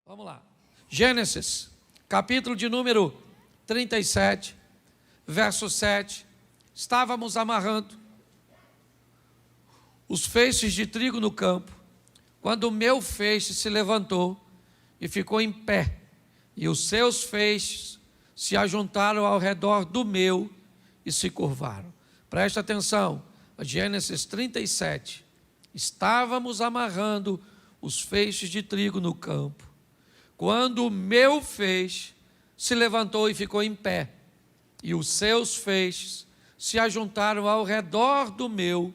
Vamos lá. Gênesis, capítulo de número 37, verso 7. Estávamos amarrando os feixes de trigo no campo, quando o meu feixe se levantou e ficou em pé, e os seus feixes se ajuntaram ao redor do meu e se curvaram. Presta atenção, Gênesis 37. Estávamos amarrando os feixes de trigo no campo, quando o meu feixe se levantou e ficou em pé, e os seus feixes se ajuntaram ao redor do meu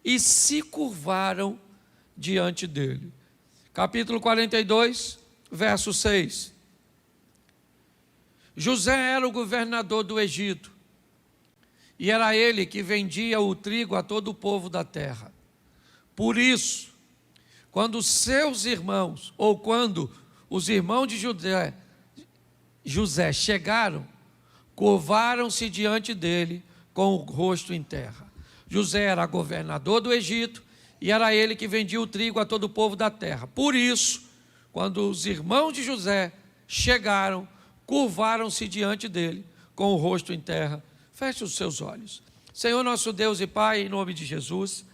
e se curvaram diante dele. Capítulo 42, verso 6. José era o governador do Egito, e era ele que vendia o trigo a todo o povo da terra. Por isso, quando seus irmãos, ou quando os irmãos de José chegaram, curvaram-se diante dele com o rosto em terra. José era governador do Egito e era ele que vendia o trigo a todo o povo da terra. Por isso, quando os irmãos de José chegaram, curvaram-se diante dele com o rosto em terra. Feche os seus olhos. Senhor nosso Deus e Pai, em nome de Jesus,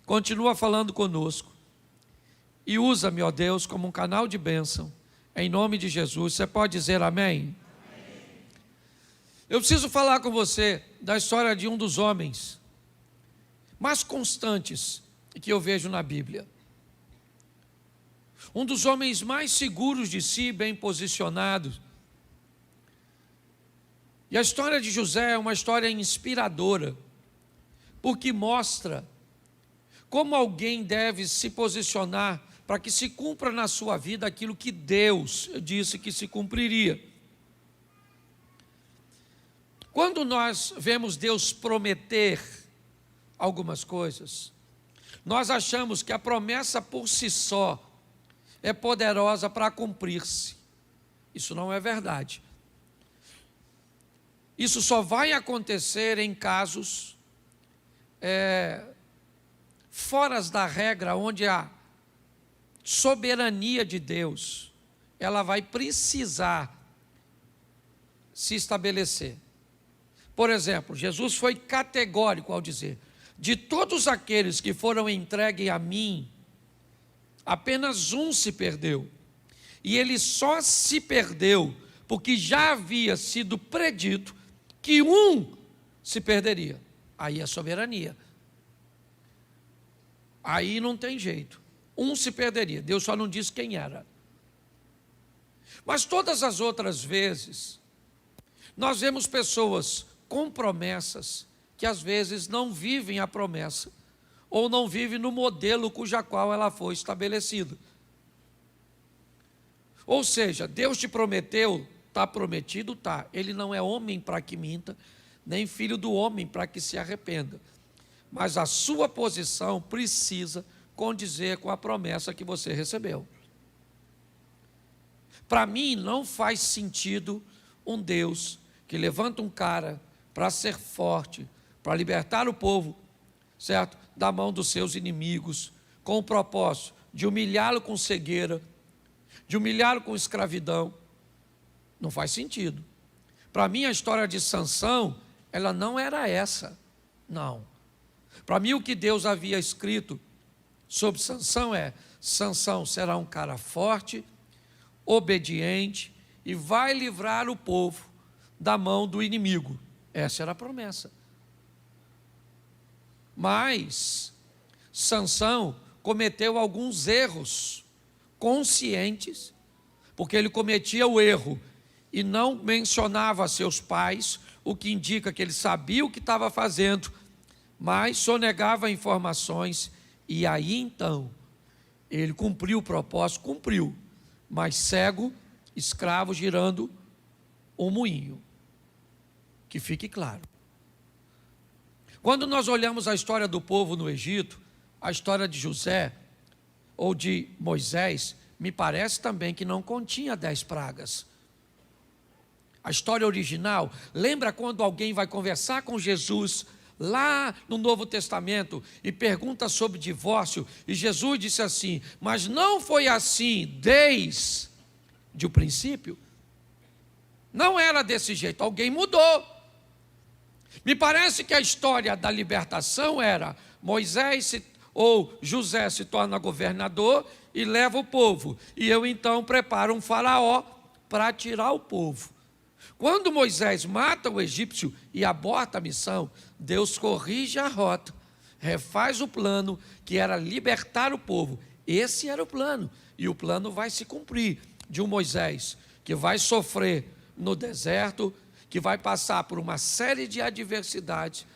continua falando conosco. E usa-me, ó Deus, como um canal de bênção, em nome de Jesus. Você pode dizer amém? Amém. Eu preciso falar com você da história de um dos homens mais constantes que eu vejo na Bíblia. Um dos homens mais seguros de si, bem posicionados. E a história de José é uma história inspiradora, porque mostra como alguém deve se posicionar para que se cumpra na sua vida aquilo que Deus disse que se cumpriria. Quando nós vemos Deus prometer algumas coisas, nós achamos que a promessa por si só é poderosa para cumprir-se. Isso não é verdade. Isso só vai acontecer em casos fora da regra, onde a soberania de Deus, ela vai precisar se estabelecer. Por exemplo, Jesus foi categórico ao dizer: de todos aqueles que foram entregues a mim, apenas um se perdeu. E ele só se perdeu porque já havia sido predito que um se perderia. Aí é soberania. Aí não tem jeito. Um se perderia. Deus só não disse quem era. Mas todas as outras vezes, nós vemos pessoas com promessas que às vezes não vivem a promessa, ou não vivem no modelo cuja qual ela foi estabelecida. Ou seja, Deus te prometeu, está prometido, está. Ele não é homem para que minta, nem filho do homem para que se arrependa. Mas a sua posição precisa condizer com a promessa que você recebeu. Para mim, não faz sentido um Deus que levanta um cara para ser forte, para libertar o povo, certo? Da mão dos seus inimigos, com o propósito de humilhá-lo com cegueira, de humilhá-lo com escravidão. Não faz sentido. Para mim, a história de Sansão, ela não era essa. Não. Para mim, o que Deus havia escrito sobre Sansão é: Sansão será um cara forte, obediente e vai livrar o povo da mão do inimigo. Essa era a promessa. Mas Sansão cometeu alguns erros conscientes, porque ele cometia o erro e não mencionava seus pais, o que indica que ele sabia o que estava fazendo, mas sonegava informações. E aí então, ele cumpriu o propósito, cumpriu, mas cego, escravo, girando um moinho. Que fique claro. Quando nós olhamos a história do povo no Egito, a história de José ou de Moisés, me parece também que não continha 10 pragas. A história original, lembra quando alguém vai conversar com Jesus lá no Novo Testamento e pergunta sobre divórcio, e Jesus disse assim: mas não foi assim desde de um princípio, não era desse jeito, alguém mudou. Me parece que a história da libertação era ou José se torna governador e leva o povo, e eu então preparo um faraó para tirar o povo. Quando Moisés mata o egípcio e aborta a missão, Deus corrige a rota, refaz o plano, que era libertar o povo. Esse era o plano, e o plano vai se cumprir, de um Moisés que vai sofrer no deserto, que vai passar por uma série de adversidades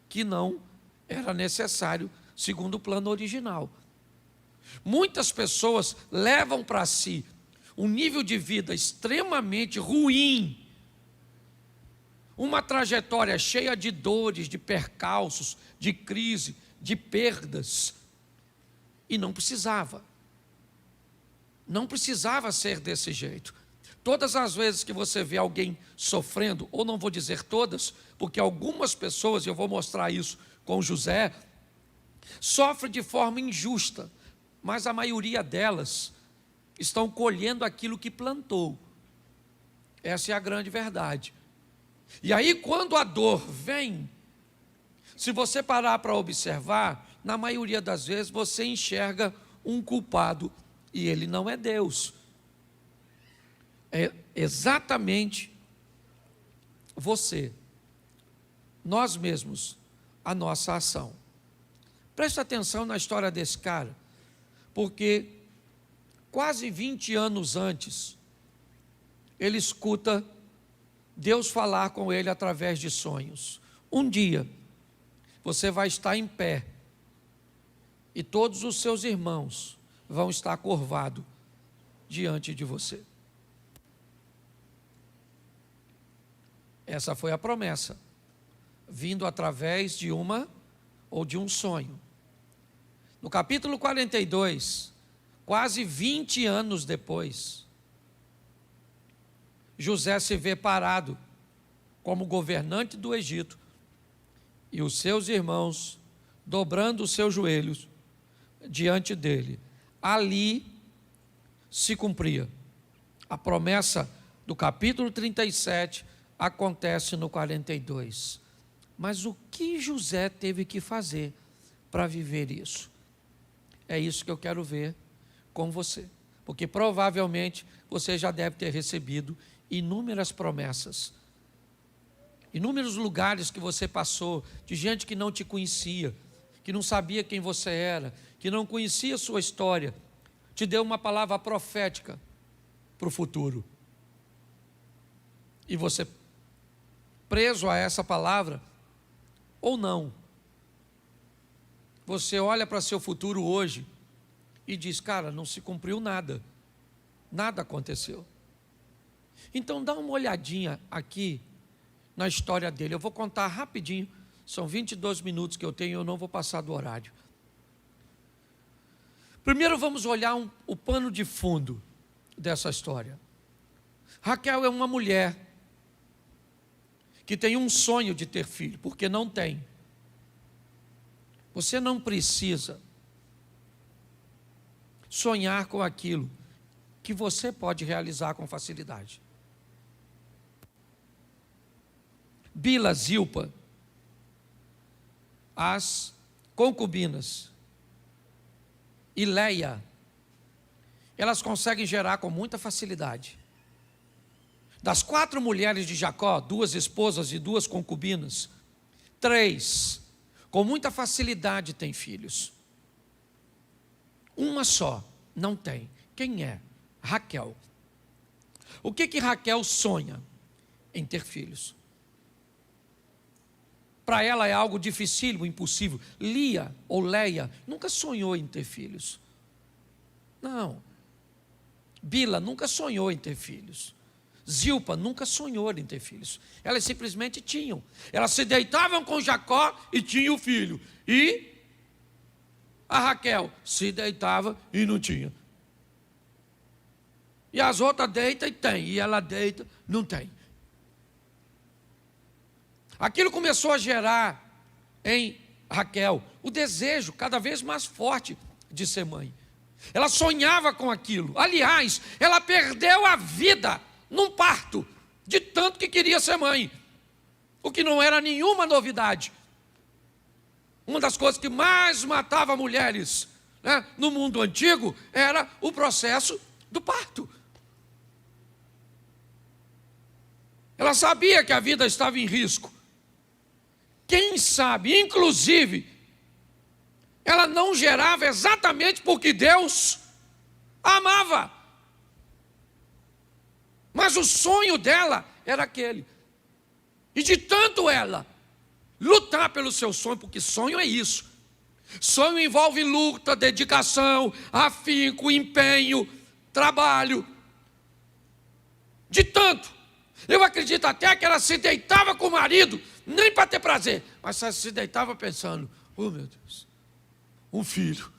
que não era necessário, segundo o plano original. Muitas pessoas levam para si um nível de vida extremamente ruim, uma trajetória cheia de dores, de percalços, de crise, de perdas, e não precisava ser desse jeito. Todas as vezes que você vê alguém sofrendo, ou não vou dizer todas, porque algumas pessoas, e eu vou mostrar isso com José, sofrem de forma injusta, mas a maioria delas estão colhendo aquilo que plantou. Essa é a grande verdade. E aí, quando a dor vem, se você parar para observar, na maioria das vezes você enxerga um culpado, e ele não é Deus. É exatamente você, nós mesmos, a nossa ação. Preste atenção na história desse cara, porque quase 20 anos antes, ele escuta Deus falar com ele através de sonhos. Um dia, você vai estar em pé, e todos os seus irmãos vão estar curvados diante de você. Essa foi a promessa, vindo através de um sonho. No capítulo 42, quase 20 anos depois, José se vê parado como governante do Egito, e os seus irmãos dobrando os seus joelhos diante dele. Ali se cumpria a promessa do capítulo 37, acontece no 42. Mas o que José teve que fazer para viver isso? É isso que eu quero ver com você, porque provavelmente você já deve ter recebido inúmeras promessas, inúmeros lugares que você passou, de gente que não te conhecia, que não sabia quem você era, que não conhecia a sua história, te deu uma palavra profética para o futuro. E você, preso a essa palavra, ou não, você olha para seu futuro hoje e diz, cara, não se cumpriu nada, nada aconteceu. Então dá uma olhadinha aqui na história dele. Eu vou contar rapidinho, são 22 minutos que eu tenho, eu não vou passar do horário. Primeiro vamos olhar o pano de fundo dessa história. Raquel é uma mulher que tem um sonho de ter filho, porque não tem. Você não precisa sonhar com aquilo que você pode realizar com facilidade. Bila, Zilpa, as concubinas, e Leia, elas conseguem gerar com muita facilidade. Das 4 mulheres de Jacó, 2 esposas e 2 concubinas, 3, com muita facilidade têm filhos. Uma só não tem. Quem é? Raquel. O que Raquel sonha? Em ter filhos. Para ela é algo dificílimo, impossível. Lia ou Leia nunca sonhou em ter filhos. Não. Bila nunca sonhou em ter filhos. Zilpa nunca sonhou em ter filhos. Elas simplesmente tinham. Elas se deitavam com Jacó e tinham o filho. E a Raquel se deitava e não tinha. E as outras deitam e tem. E ela deita, não tem. Aquilo começou a gerar em Raquel o desejo cada vez mais forte de ser mãe. Ela sonhava com aquilo. Aliás, ela perdeu a vida num parto, de tanto que queria ser mãe. O que não era nenhuma novidade. Uma das coisas que mais matava mulheres, né, no mundo antigo era o processo do parto. Ela sabia que a vida estava em risco. Quem sabe, inclusive, ela não gerava exatamente porque Deus a amava. Mas o sonho dela era aquele. E de tanto ela lutar pelo seu sonho, porque sonho é isso. Sonho envolve luta, dedicação, afinco, empenho, trabalho. De tanto, eu acredito até que ela se deitava com o marido, nem para ter prazer, mas ela se deitava pensando, oh meu Deus, um filho,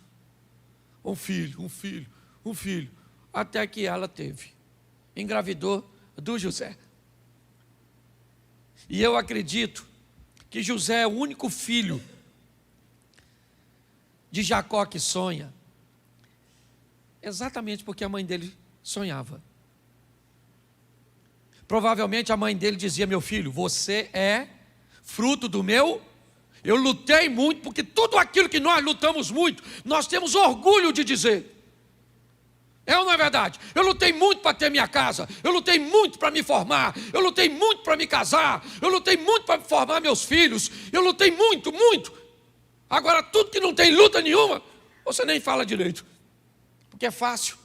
até que ela teve, engravidou do José. E eu acredito que José é o único filho de Jacó que sonha, exatamente porque a mãe dele sonhava. Provavelmente a mãe dele dizia, meu filho, você é fruto do meu... Eu lutei muito, porque tudo aquilo que nós lutamos muito, nós temos orgulho de dizer. É ou não é verdade? Eu lutei muito para ter minha casa, eu lutei muito para me formar, eu lutei muito para me casar, eu lutei muito para formar meus filhos, eu lutei muito, muito. Agora tudo que não tem luta nenhuma, você nem fala direito, porque é fácil.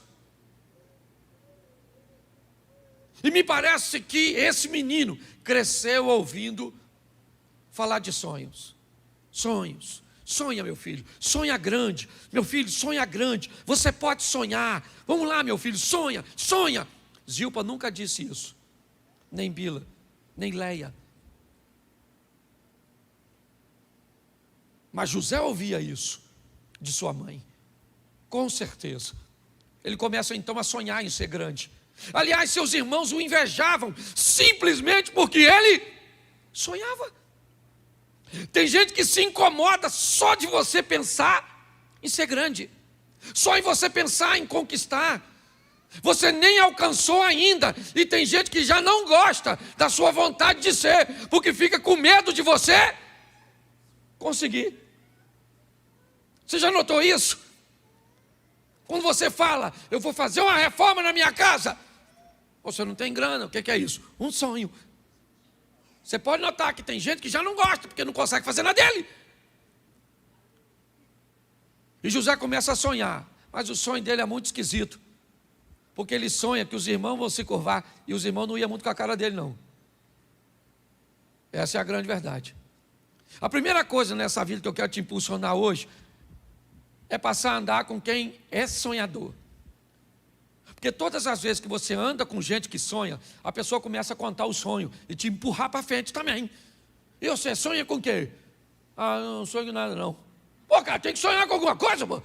E me parece que esse menino cresceu ouvindo falar de sonhos. Sonhos. Sonha, meu filho, sonha grande. Meu filho, sonha grande. Você pode sonhar. Vamos lá, meu filho, sonha, sonha. Zilpa nunca disse isso. Nem Bila, nem Leia. Mas José ouvia isso de sua mãe. Com certeza. Ele começa então a sonhar em ser grande. Aliás, seus irmãos o invejavam, simplesmente porque ele sonhava. Tem gente que se incomoda só de você pensar em ser grande, só em você pensar em conquistar. Você nem alcançou ainda, e tem gente que já não gosta da sua vontade de ser, porque fica com medo de você conseguir. Você já notou isso? Quando você fala, eu vou fazer uma reforma na minha casa, você não tem grana, o que é isso? Um sonho. Você pode notar que tem gente que já não gosta, porque não consegue fazer na dele. E José começa a sonhar, mas o sonho dele é muito esquisito, porque ele sonha que os irmãos vão se curvar, e os irmãos não iam muito com a cara dele não. Essa é a grande verdade. A primeira coisa nessa vida que eu quero te impulsionar hoje, é passar a andar com quem é sonhador. Porque todas as vezes que você anda com gente que sonha, a pessoa começa a contar o sonho e te empurrar para frente também. E você sonha com o quê? Ah, não sonho nada não. Pô, cara, tem que sonhar com alguma coisa, pô.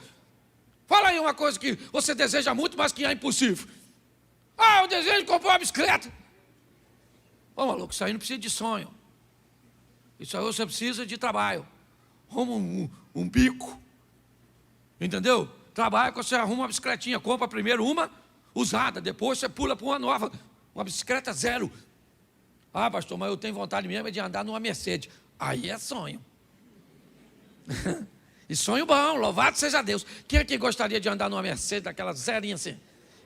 Fala aí uma coisa que você deseja muito, mas que é impossível. Ah, eu desejo comprar uma bicicleta. Ô, maluco, isso aí não precisa de sonho. Isso aí você precisa de trabalho. Arruma um bico. Entendeu? Trabalha quando você arruma uma bicicletinha, compra primeiro uma usada, depois você pula para uma nova, uma bicicleta zero. Ah, pastor, mas eu tenho vontade mesmo de andar numa Mercedes. Aí é sonho. E sonho bom, louvado seja Deus. Quem é que gostaria de andar numa Mercedes, daquela zerinha assim?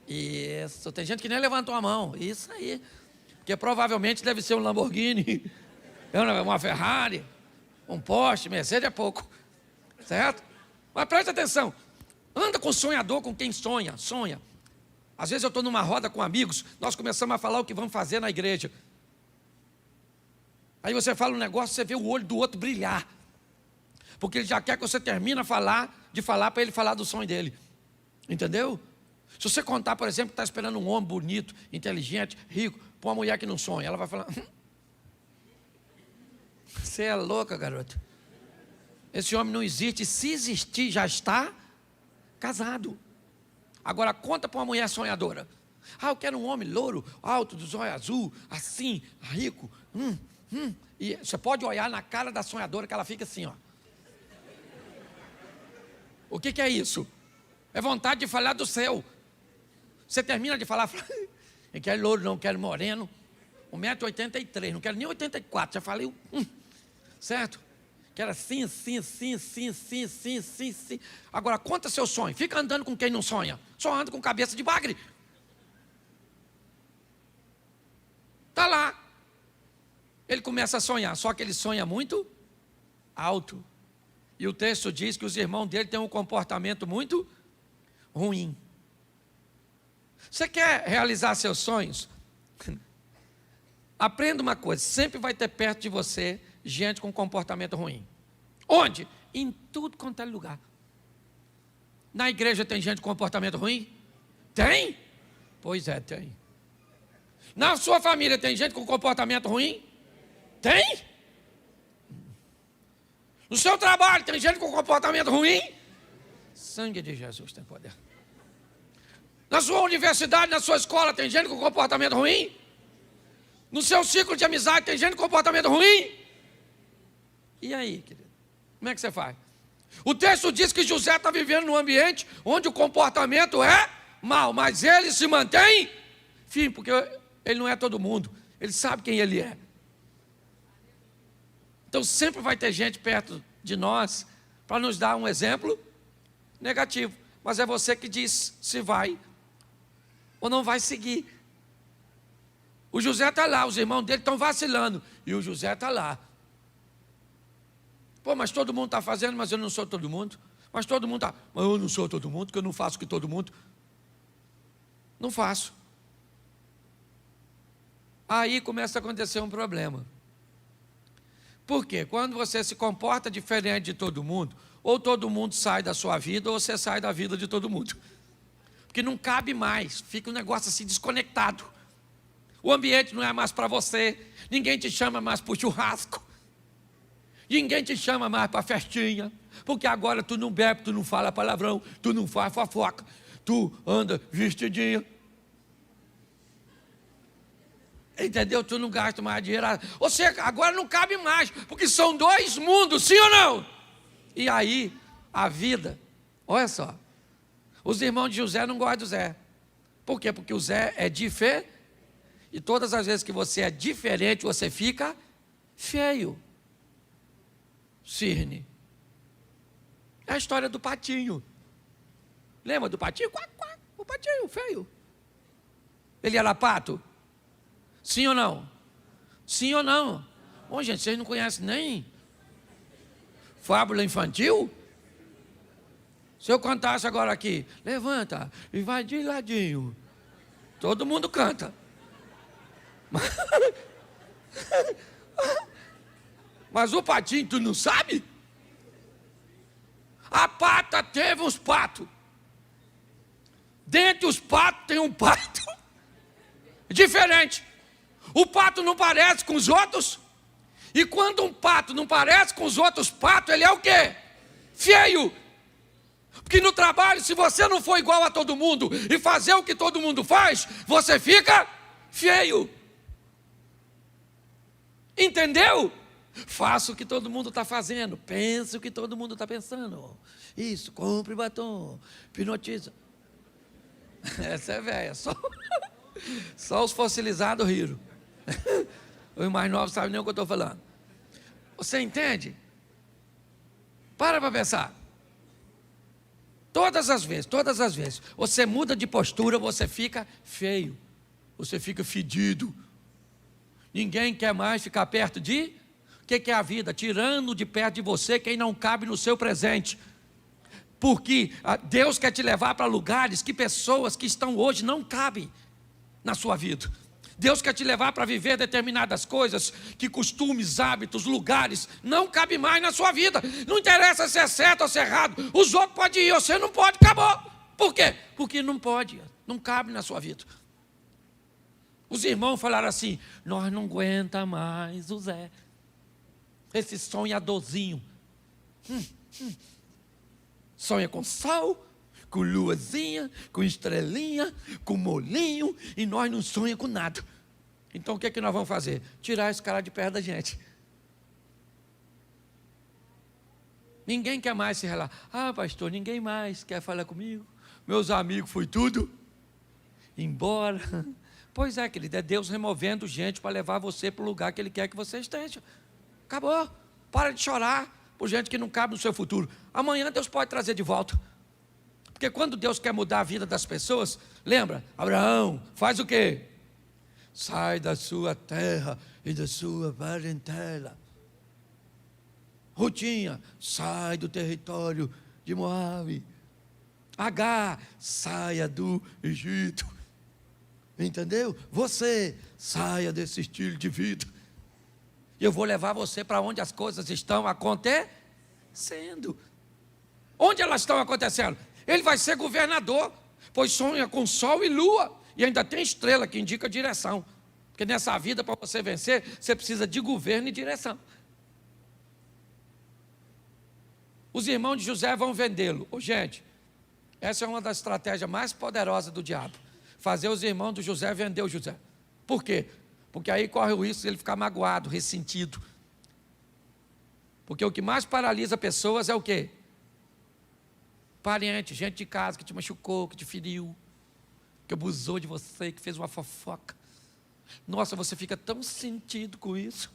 Isso, tem gente que nem levantou a mão. Isso aí. Porque provavelmente deve ser um Lamborghini, uma Ferrari, um Porsche, Mercedes é pouco. Certo? Mas preste atenção. Anda com sonhador, com quem sonha, sonha. Às vezes eu estou numa roda com amigos, nós começamos a falar o que vamos fazer na igreja. Aí você fala um negócio, você vê o olho do outro brilhar. Porque ele já quer que você termine de falar para ele falar do sonho dele. Entendeu? Se você contar, por exemplo, que está esperando um homem bonito, inteligente, rico, para uma mulher que não sonha, ela vai falar, você é louca, garoto. Esse homem não existe, se existir, já está casado. Agora conta para uma mulher sonhadora. Ah, eu quero um homem louro, alto, dos olhos azul, assim, rico. E você pode olhar na cara da sonhadora que ela fica assim, ó. O que é isso? É vontade de falar do céu. Você termina de falar, eu quero louro, não quero moreno. 1,83 m, não quero nem 84, já falei, certo? Quero assim. Agora, conta seu sonho. Fica andando com quem não sonha. Só anda com cabeça de bagre. Está lá. Ele começa a sonhar, só que ele sonha muito alto. E o texto diz que os irmãos dele têm um comportamento muito ruim. Você quer realizar seus sonhos? Aprenda uma coisa, sempre vai ter perto de você gente com comportamento ruim. Onde? Em tudo quanto é lugar. Na igreja tem gente com comportamento ruim? Tem? Pois é, tem. Na sua família tem gente com comportamento ruim? Tem? No seu trabalho tem gente com comportamento ruim? Sangue de Jesus tem poder. Na sua universidade, na sua escola, tem gente com comportamento ruim? No seu ciclo de amizade, tem gente com comportamento ruim? E aí, querido? Como é que você faz? O texto diz que José está vivendo num ambiente onde o comportamento é mau, mas ele se mantém firme, porque ele não é todo mundo, ele sabe quem ele é. Então sempre vai ter gente perto de nós para nos dar um exemplo negativo, mas é você que diz se vai ou não vai seguir. O José está lá, os irmãos dele estão vacilando, e o José está lá. Pô, mas todo mundo está fazendo, mas eu não sou todo mundo. Mas todo mundo está, mas eu não sou todo mundo, porque eu não faço o que todo mundo. Não faço. Aí começa a acontecer um problema. Por quê? Quando você se comporta diferente de todo mundo, ou todo mundo sai da sua vida, ou você sai da vida de todo mundo. Porque não cabe mais, fica um negócio assim desconectado. O ambiente não é mais para você, ninguém te chama mais para o churrasco, ninguém te chama mais para a festinha, porque agora tu não bebe, tu não fala palavrão, tu não faz fofoca, tu anda vestidinho. Entendeu? Tu não gasta mais dinheiro. Ou seja, agora não cabe mais, porque são dois mundos, sim ou não? E aí, a vida, olha só, os irmãos de José não gostam do Zé. Por quê? Porque o Zé é diferente. E todas as vezes que você é diferente, você fica feio. Cirne. É a história do patinho. Lembra do patinho? Quac, quac, o patinho feio. Ele era pato? Sim ou não? Sim ou não? Bom, gente, vocês não conhecem nem fábula infantil? Se eu cantasse agora aqui, levanta e vai de ladinho. Todo mundo canta. Mas o patinho, tu não sabe? A pata teve uns patos. Dentre os patos tem um pato diferente. O pato não parece com os outros. E quando um pato não parece com os outros patos, ele é o quê? Feio. Porque no trabalho, se você não for igual a todo mundo e fazer o que todo mundo faz, você fica feio. Entendeu? Faça o que todo mundo está fazendo. Pense o que todo mundo está pensando. Isso, compre batom. Hipnotiza. Essa é velha. Só os fossilizados riram. Os mais novos sabem nem o que eu estou falando. Você entende? Para pensar. Todas as vezes, você muda de postura, você fica feio. Você fica fedido. Ninguém quer mais ficar perto de... O que é a vida? Tirando de perto de você quem não cabe no seu presente. Porque Deus quer te levar para lugares que pessoas que estão hoje não cabem na sua vida. Deus quer te levar para viver determinadas coisas, que costumes, hábitos, lugares, não cabem mais na sua vida. Não interessa se é certo ou se é errado. Os outros podem ir, você não pode, acabou. Por quê? Porque não pode, não cabe na sua vida. Os irmãos falaram assim, nós não aguenta mais o Zé. Esse sonhadorzinho. Sonha com sol, com luazinha, com estrelinha, com molinho, e nós não sonhamos com nada. Então o que é que nós vamos fazer? Tirar esse cara de perto da gente. Ninguém quer mais se relacionar. Ah, pastor, ninguém mais quer falar comigo. meus amigos, foi tudo embora. Pois é, querido, é Deus removendo gente para levar você para o lugar que Ele quer que você esteja. Acabou. Para de chorar por gente que não cabe no seu futuro. Amanhã Deus pode trazer de volta. Porque quando Deus quer mudar a vida das pessoas, lembra? Abraão, faz o quê? Sai da sua terra e da sua parentela. Rutinha, sai do território de Moabe. Agar, saia do Egito. Entendeu? Você, saia desse estilo de vida. E eu vou levar você para onde as coisas estão acontecendo. Onde elas estão acontecendo? Ele vai ser governador, pois sonha com sol e lua. E ainda tem estrela que indica a direção. Porque nessa vida, para você vencer, você precisa de governo e direção. Os irmãos de José vão vendê-lo. Gente, essa é uma das estratégias mais poderosas do diabo. Fazer os irmãos de José vender o José. Por quê? Porque aí corre o risco de ele ficar magoado, ressentido. Porque o que mais paralisa pessoas é o quê? Parente, gente de casa que te machucou, que te feriu, que abusou de você, que fez uma fofoca. Nossa, você fica tão sentido com isso.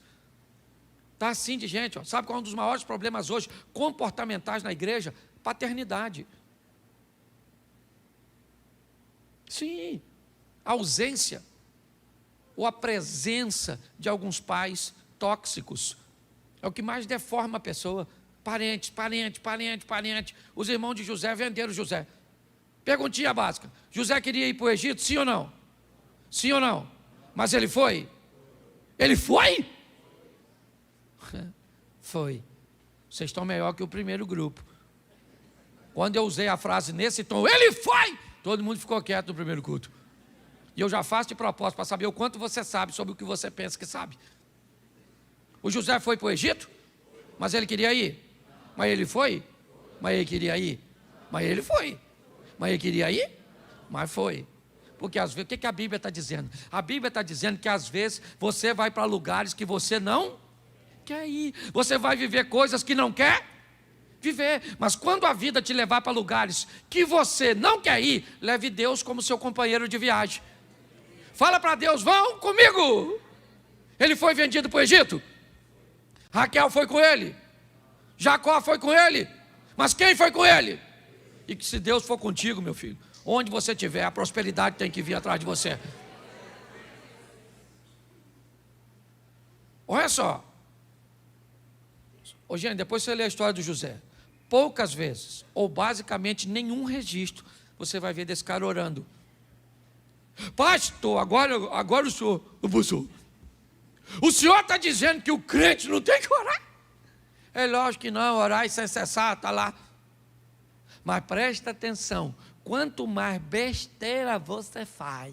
Está assim de gente, ó. Sabe qual é um dos maiores problemas hoje comportamentais na igreja? Paternidade. Sim, a ausência ou a presença de alguns pais tóxicos é o que mais deforma a pessoa. Parente. Os irmãos de José venderam José. Perguntinha básica: José queria ir para o Egito, sim ou não? Sim ou não? Mas ele foi? Ele foi? Foi. Vocês estão melhor que o primeiro grupo. Quando eu usei a frase nesse tom, ele foi! Todo mundo ficou quieto no primeiro culto. E eu já faço de propósito para saber o quanto você sabe sobre o que você pensa que sabe. O José foi para o Egito, mas ele queria ir. Mas ele foi? Mas ele queria ir. Mas ele foi. Mas ele queria ir? Mas foi. Porque às vezes, o que a Bíblia está dizendo? A Bíblia está dizendo que às vezes você vai para lugares que você não quer ir. Você vai viver coisas que não quer viver. Mas quando a vida te levar para lugares que você não quer ir, leve Deus como seu companheiro de viagem. Fala para Deus: vão comigo. Ele foi vendido para o Egito. Raquel foi com ele. Jacó foi com ele. Mas quem foi com ele? E que se Deus for contigo, meu filho, onde você estiver, a prosperidade tem que vir atrás de você. Olha só. Ô, gente, depois você lê a história do José. Poucas vezes, ou basicamente nenhum registro, você vai ver desse cara orando. Pastor, agora o senhor abusou. O senhor está dizendo que o crente não tem que orar? É lógico que não, orar e sem cessar, está lá. Mas presta atenção, quanto mais besteira você faz,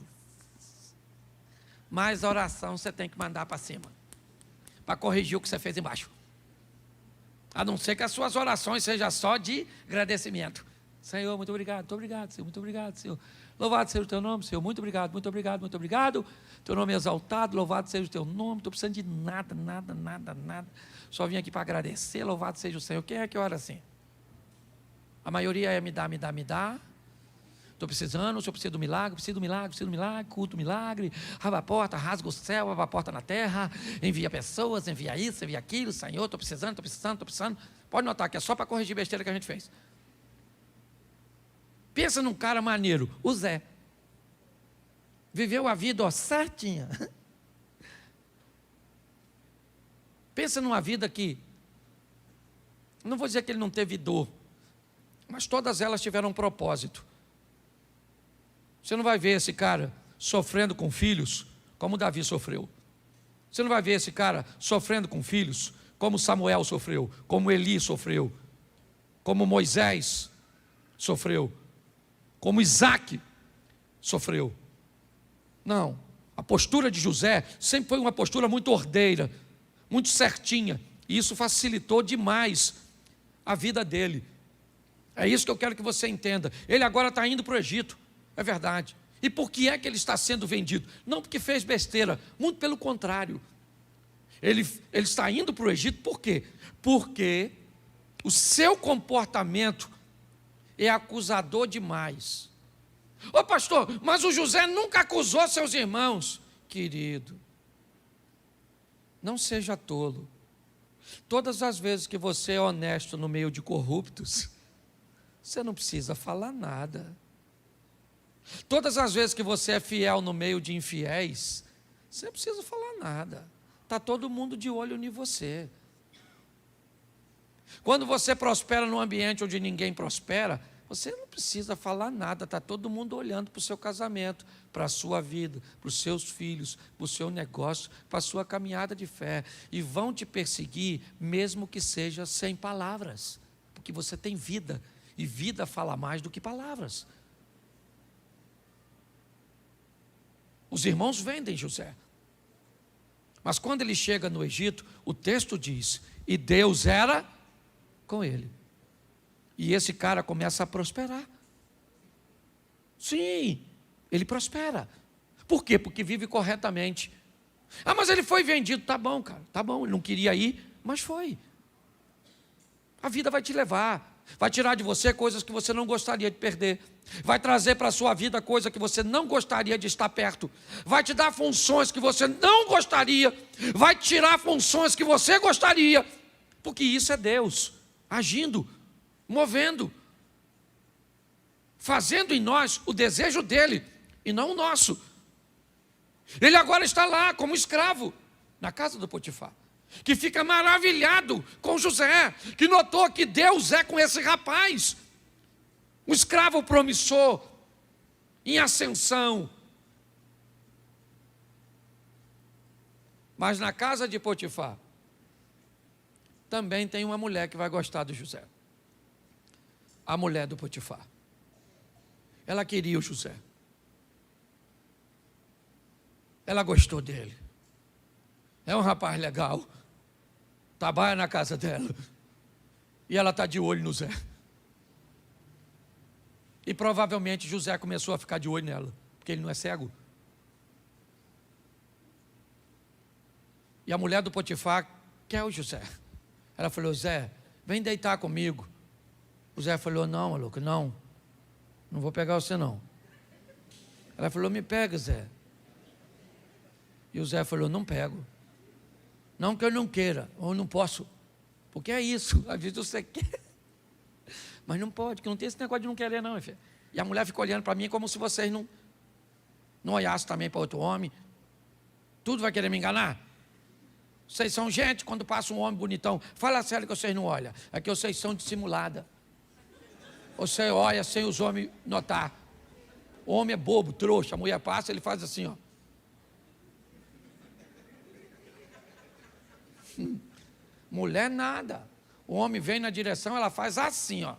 mais oração você tem que mandar para cima, para corrigir o que você fez embaixo. A não ser que as suas orações sejam só de agradecimento. Senhor, muito obrigado, Senhor, muito obrigado, Senhor. Louvado seja o teu nome, Senhor, muito obrigado. Teu nome é exaltado, louvado seja o teu nome. Não estou precisando de nada. Só vim aqui para agradecer, louvado seja o Senhor. Quem é que ora assim? A maioria é me dá. Estou precisando, o Senhor precisa do milagre, culto milagre. Abre a porta, rasga o céu, abre a porta na terra, envia pessoas, envia isso, envia aquilo. Senhor, estou precisando. Pode notar que é só para corrigir besteira que a gente fez. Pensa num cara maneiro, o Zé. Viveu a vida certinha. Pensa numa vida que, não vou dizer que ele não teve dor, mas todas elas tiveram um propósito. Você não vai ver esse cara sofrendo com filhos como Davi sofreu. Você não vai ver esse cara sofrendo com filhos como Samuel sofreu, como Eli sofreu, como Moisés sofreu, como Isaac sofreu. Não, a postura de José sempre foi uma postura muito ordeira, muito certinha, e isso facilitou demais a vida dele. É isso que eu quero que você entenda. Ele agora está indo para o Egito, é verdade. E por que é que ele está sendo vendido? Não porque fez besteira, muito pelo contrário. Ele está indo para o Egito por quê? Porque o seu comportamento é acusador demais Ô pastor, mas o José nunca acusou seus irmãos. Querido, não seja tolo. Todas as vezes que você é honesto no meio de corruptos, você não precisa falar nada. Todas as vezes que você é fiel no meio de infiéis, você não precisa falar nada. Está todo mundo de olho em você. Quando você prospera num ambiente onde ninguém prospera, você não precisa falar nada, está todo mundo olhando para o seu casamento, para a sua vida, para os seus filhos, para o seu negócio, para a sua caminhada de fé. E vão te perseguir, mesmo que seja sem palavras, porque você tem vida, e vida fala mais do que palavras. Os irmãos vendem José. Mas quando ele chega no Egito, o texto diz, e Deus era com ele. E esse cara começa a prosperar. Sim, ele prospera. Por quê? Porque vive corretamente. Ah, mas ele foi vendido. Tá bom, cara, tá bom. Ele não queria ir, mas foi. A vida vai te levar. Vai tirar de você coisas que você não gostaria de perder. Vai trazer para a sua vida coisa que você não gostaria de estar perto. Vai te dar funções que você não gostaria. Vai tirar funções que você gostaria. Porque isso é Deus agindo, movendo, fazendo em nós o desejo dele e não o nosso. Ele agora está lá como escravo na casa do Potifar, que fica maravilhado com José, que notou que Deus é com esse rapaz, um escravo promissor, em ascensão. Mas na casa de Potifar também tem uma mulher que vai gostar de José. A mulher do Potifar. Ela queria o José. Ela gostou dele. É um rapaz legal. Trabalha na casa dela. E ela está de olho no Zé. E provavelmente José começou a ficar de olho nela, porque ele não é cego. E a mulher do Potifar quer o José. Ela falou, Zé, vem deitar comigo. O Zé falou, não, maluco, não vou pegar você não. Ela falou, me pega, Zé. E o Zé falou, não pego. Não que eu não queira, ou não posso. Porque é isso, às vezes você quer, mas não pode, que não tem esse negócio de não querer não, filho. E a mulher fica olhando para mim como se vocês não olhassem também para outro homem. Tudo vai querer me enganar? Vocês são gente, quando passa um homem bonitão, fala sério que vocês não olham. É que vocês são dissimulada. Você olha sem os homens notar. O homem é bobo, trouxa, a mulher passa, ele faz assim, ó. Mulher nada. O homem vem na direção, ela faz assim, ó.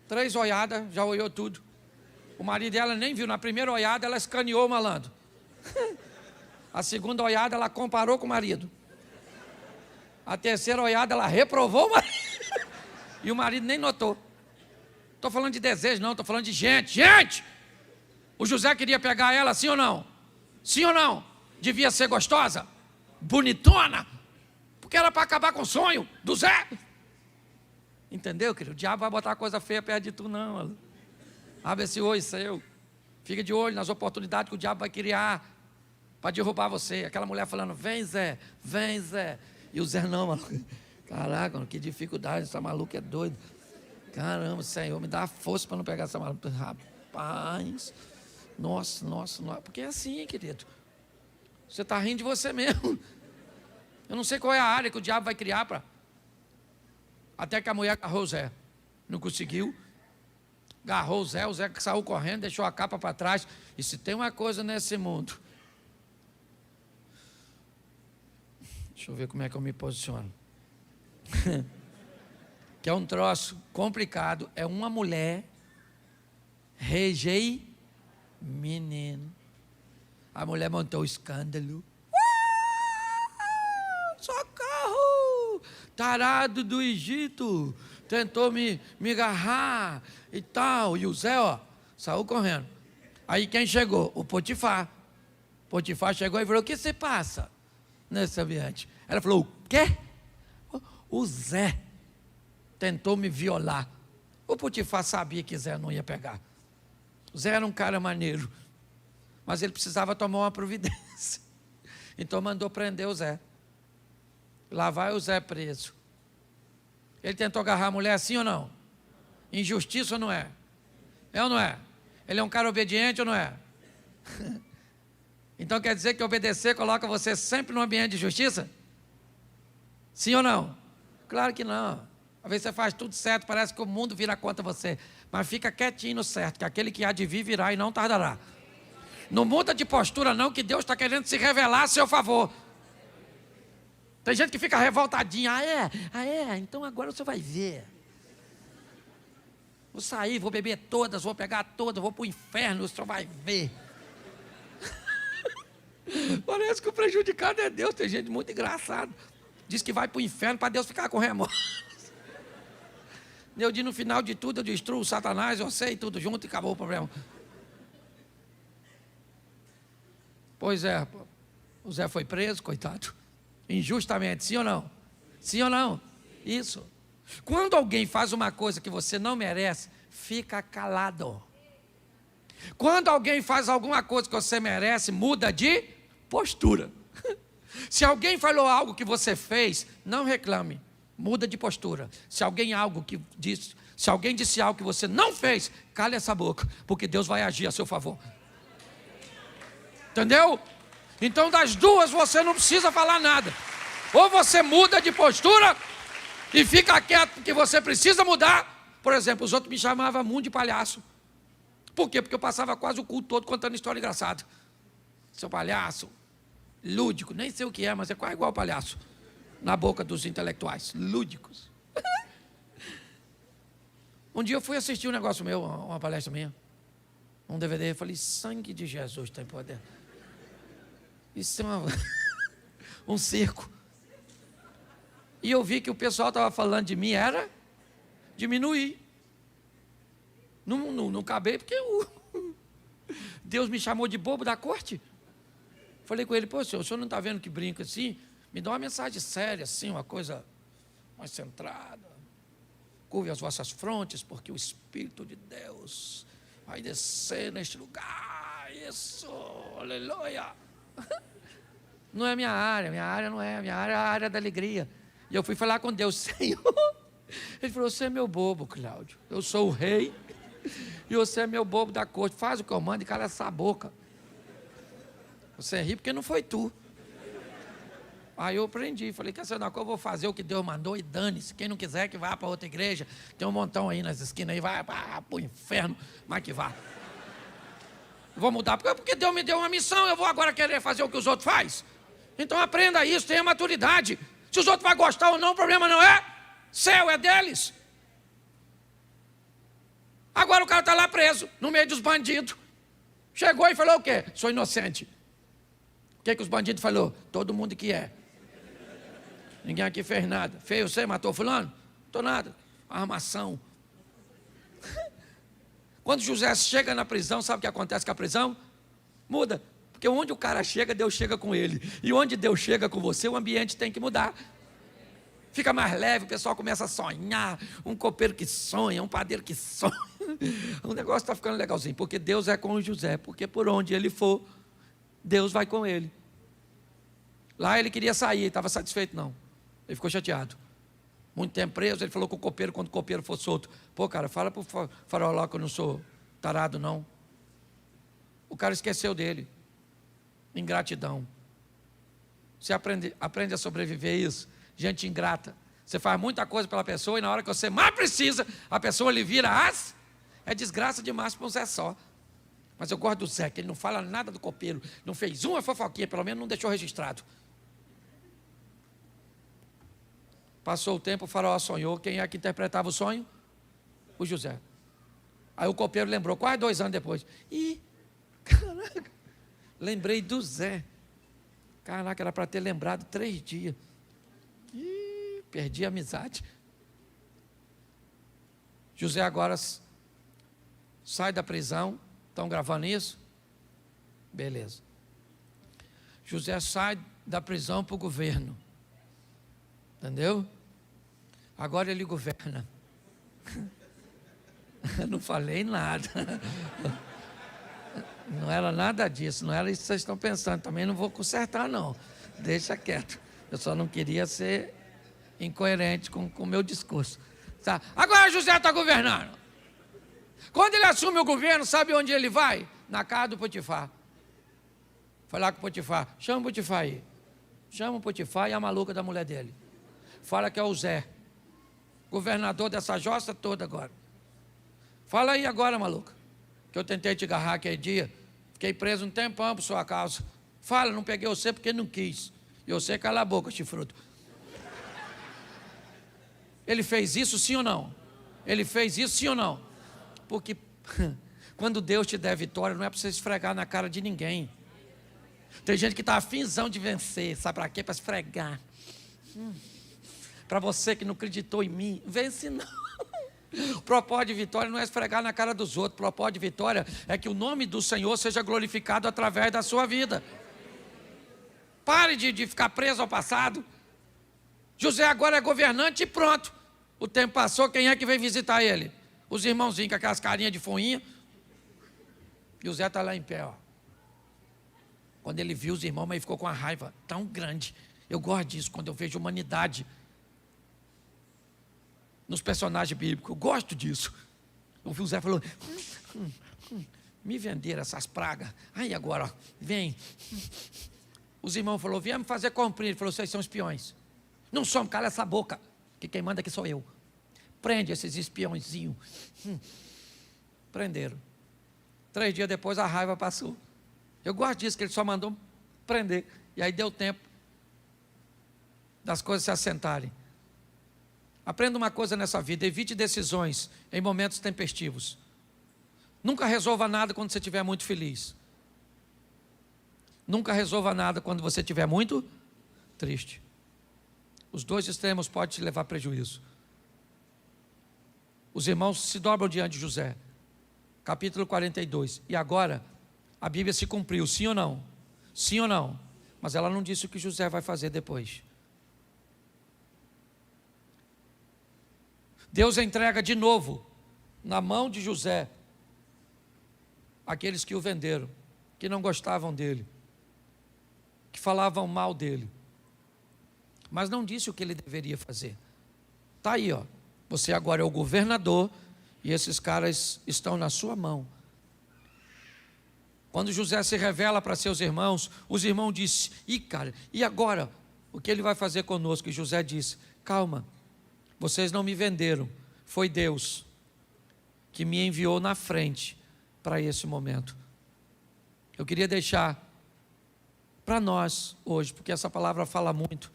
Três olhadas, já olhou tudo. O marido dela nem viu. Na primeira olhada, ela escaneou o malandro. A segunda olhada, ela comparou com o marido. A terceira olhada, ela reprovou o marido. E o marido nem notou. Estou falando de desejo, não. Estou falando de gente. Gente! O José queria pegar ela, sim ou não? Sim ou não? Devia ser gostosa? Bonitona? Porque era para acabar com o sonho do Zé. Entendeu, querido? O diabo vai botar coisa feia perto de tu, não. Abre esse olho seu. Fica de olho nas oportunidades que o diabo vai criar para derrubar você. Aquela mulher falando, vem Zé, vem Zé. E o Zé não, mano. Caraca, mano, que dificuldade, essa maluca é doida. Caramba, Senhor, me dá força para não pegar essa maluca. Rapaz, nossa, porque é assim, querido. Você está rindo de você mesmo. Eu não sei qual é a área que o diabo vai criar para... Até que a mulher agarrou o Zé. Não conseguiu. Agarrou o Zé saiu correndo, deixou a capa para trás. E se tem uma coisa nesse mundo... Deixa eu ver como é que eu me posiciono. Que é um troço complicado. É uma mulher menino. A mulher montou o escândalo. Socorro! Tarado do Egito. Tentou me agarrar e tal. E o Zé, ó, saiu correndo. Aí quem chegou? O Potifar. Potifar chegou e falou, o que se passa nesse ambiente? Ela falou, o quê? O Zé tentou me violar. O Potifar sabia que Zé não ia pegar. Zé era um cara maneiro, mas ele precisava tomar uma providência. Então mandou prender o Zé. Lá vai o Zé preso. Ele tentou agarrar a mulher assim ou não? Injustiça ou não é? É ou não é? Ele é um cara obediente ou não é? Então quer dizer que obedecer coloca você sempre num ambiente de justiça? Sim ou não? Claro que não. Às vezes você faz tudo certo, parece que o mundo vira contra você. Mas fica quietinho no certo, que aquele que há de vir virá e não tardará. Não muda de postura não, que Deus está querendo se revelar a seu favor. Tem gente que fica revoltadinha. Então agora você vai ver. Vou sair, vou beber todas, vou pegar todas, vou para o inferno, você vai ver. Parece que o prejudicado é Deus. Tem gente muito engraçada. Diz que vai para o inferno para Deus ficar com remorso. Deus diz, no final de tudo eu destruo o Satanás, eu sei tudo junto e acabou o problema. Pois é, o Zé foi preso, coitado. Injustamente, sim ou não? Sim ou não? Isso. Quando alguém faz uma coisa que você não merece, fica calado. Quando alguém faz alguma coisa que você merece, muda de postura. Se alguém falou algo que você fez, não reclame, muda de postura. Se alguém disse algo que você não fez, cale essa boca, porque Deus vai agir a seu favor. Entendeu? Então das duas você não precisa falar nada. Ou você muda de postura e fica quieto porque você precisa mudar. Por exemplo, os outros me chamavam muito de palhaço. Por quê? Porque eu passava quase o culto todo contando história engraçada. Seu palhaço, lúdico, nem sei o que é, mas é quase igual palhaço. Na boca dos intelectuais, lúdicos. Um dia eu fui assistir um negócio meu, uma palestra minha, um DVD, eu falei, sangue de Jesus tem poder. Isso é um circo. E eu vi que o pessoal estava falando de mim, era diminuir. Não cabei, porque Deus me chamou de bobo da corte. Falei com ele, pô, senhor, o senhor não está vendo que brinca assim? Me dá uma mensagem séria, assim, uma coisa mais centrada. Curve as vossas frontes, porque o Espírito de Deus vai descer neste lugar. Isso, aleluia. Não é minha área não é, minha área é a área da alegria. E eu fui falar com Deus, Senhor. Ele falou, você é meu bobo, Cláudio. Eu sou o rei e você é meu bobo da corte. Faz o que eu mando e cala essa boca. Você ri porque não foi tu. Aí eu aprendi, falei, quer saber, eu vou fazer o que Deus mandou e dane-se. Quem não quiser que vá para outra igreja, tem um montão aí nas esquinas aí, vai para o inferno, mas que vá. Vou mudar, porque Deus me deu uma missão, eu vou agora querer fazer o que os outros fazem. Então aprenda isso, tenha maturidade. Se os outros vão gostar ou não, o problema não é seu, é deles. Agora o cara está lá preso, no meio dos bandidos. Chegou e falou o quê? Sou inocente. O que os bandidos falaram? Todo mundo que é. Ninguém aqui fez nada. Fez você, matou fulano? Não estou nada. Armação. Quando José chega na prisão, sabe o que acontece com a prisão? Muda. Porque onde o cara chega, Deus chega com ele. E onde Deus chega com você, o ambiente tem que mudar. Fica mais leve, o pessoal começa a sonhar. Um copeiro que sonha, um padeiro que sonha. O negócio está ficando legalzinho. Porque Deus é com José. Porque por onde ele for, Deus vai com ele. Lá ele queria sair, estava satisfeito não. Ele ficou chateado. Muito tempo preso, ele falou com o copeiro, quando o copeiro for solto. Pô, cara, fala para o farol lá que eu não sou tarado não. O cara esqueceu dele. Ingratidão. Você aprende a sobreviver isso. Gente ingrata. Você faz muita coisa pela pessoa e na hora que você mais precisa, a pessoa lhe vira as. É desgraça demais para um Zé só. Mas eu gosto do Zé, que ele não fala nada do copeiro. Não fez uma fofoquinha, pelo menos não deixou registrado. Passou o tempo, o faraó sonhou. Quem é que interpretava o sonho? O José. Aí o copeiro lembrou, quase 2 anos depois. Ih, caraca, lembrei do Zé. Caraca, era para ter lembrado 3 dias. Ih, perdi a amizade. José agora sai da prisão. Estão gravando isso? Beleza. José sai da prisão para o governo. Entendeu? Agora ele governa. Eu não falei nada. Não era nada disso, não era isso que vocês estão pensando. Também não vou consertar, não. Deixa quieto. Eu só não queria ser incoerente com o meu discurso. Tá? Agora José está governando. Quando ele assume o governo, sabe onde ele vai? Na casa do Potifar. Foi lá com o Potifar. Chama o Potifar aí. Chama o Potifar e a maluca da mulher dele. Fala que é o Zé, governador dessa jossa toda agora. Fala aí agora, maluca, que eu tentei te agarrar aquele dia. Fiquei preso um tempão por sua causa. Fala, não peguei você porque não quis. E você cala a boca, chifrudo. Ele fez isso sim ou não? Ele fez isso sim ou não? Porque quando Deus te der vitória, não é para você esfregar na cara de ninguém. Tem gente que está afinzão de vencer. Sabe para quê? Para esfregar. Para você que não acreditou em mim, vence não. O propósito de vitória não é esfregar na cara dos outros. O propósito de vitória é que o nome do Senhor seja glorificado através da sua vida. Pare de ficar preso ao passado. José agora é governante e pronto. O tempo passou, quem é que veio visitar ele? Os irmãozinhos com aquelas carinhas de foinha. E o Zé está lá em pé, ó. Quando ele viu os irmãos, mas ele ficou com uma raiva tão grande. Eu gosto disso, quando eu vejo humanidade nos personagens bíblicos. Eu gosto disso. Eu vi o Zé falou, me venderam essas pragas. Aí agora, ó, vem. Os irmãos falaram, viemos fazer cumprir. Ele falou, vocês são espiões. Não somos, cala essa boca, que quem manda aqui sou eu. Prende esses espiãozinhos. Prenderam. 3 dias depois a raiva passou. Eu gosto disso, que ele só mandou prender. E aí deu tempo das coisas se assentarem. Aprenda uma coisa nessa vida, evite decisões em momentos tempestivos. Nunca resolva nada quando você estiver muito feliz. Nunca resolva nada quando você estiver muito triste. Os dois extremos podem te levar a prejuízo. Os irmãos se dobram diante de José. Capítulo 42. E agora, a Bíblia se cumpriu, sim ou não? Sim ou não? Mas ela não disse o que José vai fazer depois. Deus entrega de novo na mão de José aqueles que o venderam, que não gostavam dele, que falavam mal dele, mas não disse o que ele deveria fazer. Está aí, ó. Você agora é o governador e esses caras estão na sua mão. Quando José se revela para seus irmãos, os irmãos dizem, cara, e agora? O que ele vai fazer conosco? E José disse, calma, vocês não me venderam, foi Deus que me enviou na frente para esse momento. Eu queria deixar para nós hoje, porque essa palavra fala muito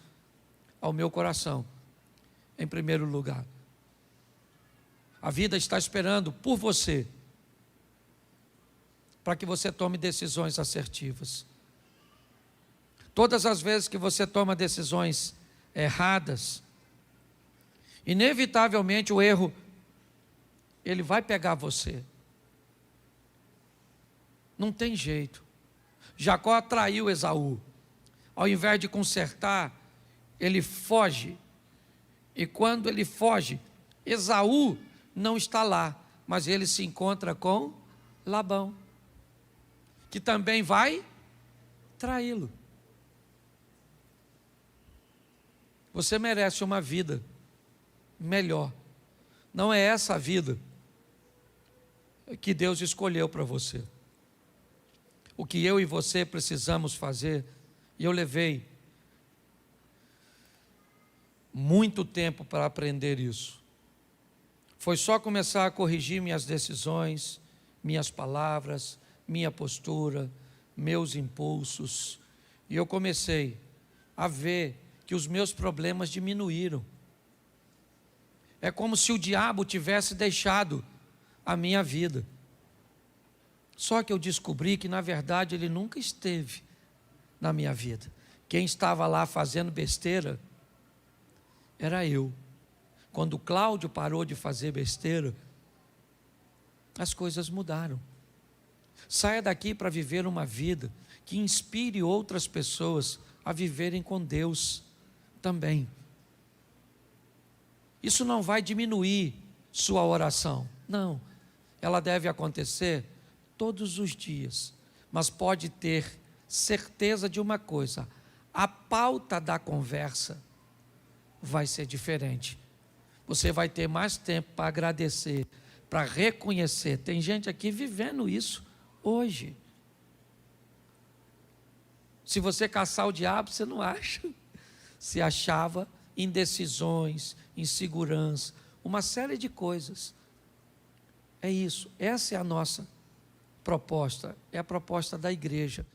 ao meu coração, em primeiro lugar. A vida está esperando por você, para que você tome decisões assertivas. Todas as vezes que você toma decisões erradas, inevitavelmente o erro, ele vai pegar você. Não tem jeito. Jacó traiu Esaú. Ao invés de consertar, ele foge. E quando ele foge, Esaú não está lá, mas ele se encontra com Labão, que também vai traí-lo. Você merece uma vida melhor. Não é essa a vida que Deus escolheu para você. O que eu e você precisamos fazer, e eu levei muito tempo para aprender isso, foi só começar a corrigir minhas decisões, minhas palavras, minha postura, meus impulsos, e eu comecei a ver que os meus problemas diminuíram. É como se o diabo tivesse deixado a minha vida. Só que eu descobri que na verdade ele nunca esteve na minha vida. Quem estava lá fazendo besteira era eu. Quando Cláudio parou de fazer besteira, as coisas mudaram. Saia daqui para viver uma vida que inspire outras pessoas a viverem com Deus também. Isso não vai diminuir sua oração. Não. Ela deve acontecer todos os dias. Mas pode ter certeza de uma coisa: a pauta da conversa vai ser diferente. Você vai ter mais tempo para agradecer, para reconhecer. Tem gente aqui vivendo isso hoje. Se você caçar o diabo, você não acha. Se achava indecisões, insegurança, uma série de coisas. É isso, essa é a nossa proposta, é a proposta da igreja.